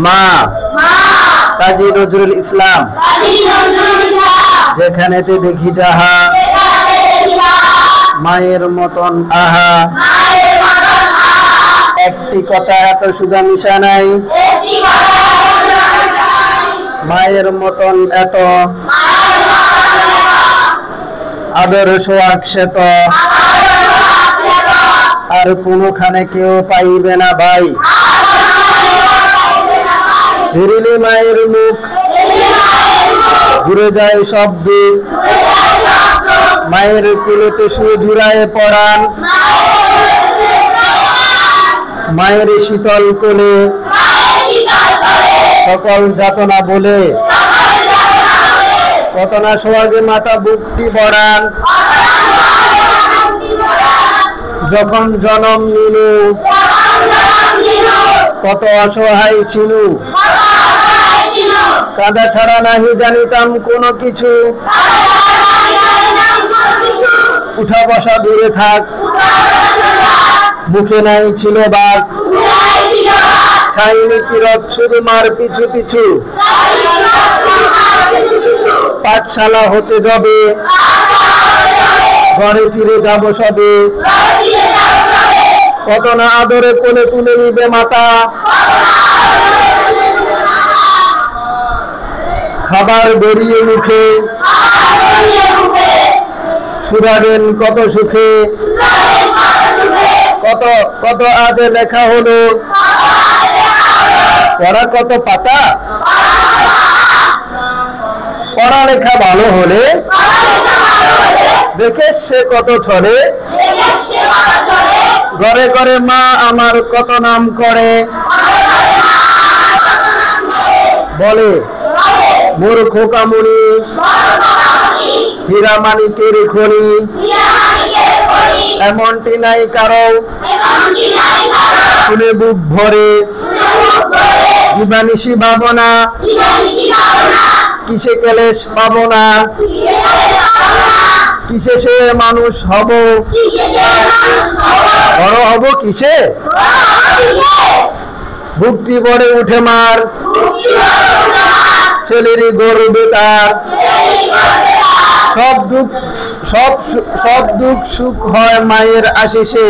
মা কাজী নজরুল ইসলাম। যেখানেতে দেখি যাহা মায়ের মতন আহা, একটি কথা এত সুধা মিশা নাই, মায়ের মতন এত আদর্শ আকশেত আর কোনখানে কেউ পাইবে না ভাই। ফিরিলি মায়ের মুখ ঘুরে যায় সব দিক, মায়ের কুলেতে শুয়ে জুড়ায় পরাণ, মায়ের শীতল কোলে সকল যাতনা বলে, কত না সোহাগে মাথা বুকটি বড়ান। যখন জন্ম নিল কত অসহায় ছিল, কাঁদা ছাড়া নাহি জানিতাম কোনো কিছু, উঠা বসা দূরে থাক মুখে নাই ছিল বাক, ছাইনি কিরত শুধু মার পিছু পিছু, পাঠশালা হতে যাবে ঘরে ফিরে যাব সবে, কত না আদরে কোলে তুলে নিবে মাতা, খাবার বেরিয়ে মুখে সুরাবেন কত সুখে, কত কত আজে লেখা হলো পড়া কত পাতা, পড়ালেখা ভালো হলে দেখে সে কত ছড়ে, ঘরে ঘরে মা আমার কত নাম করে, বলে মোর খোকামুনি হীরা মানিকের খনি, এমনটি নাই কারো শুনে বুক ভরে, দিবানিশি ভাবনা কিসে কেলেশ পাবো না, কিসে সে মানুষ হব, বড় হব কিসে, বুকটি ভরে উঠে মার ছেলেরই গর্বে তার, সব দুঃখ সুখ হয় মায়ের আশিসে।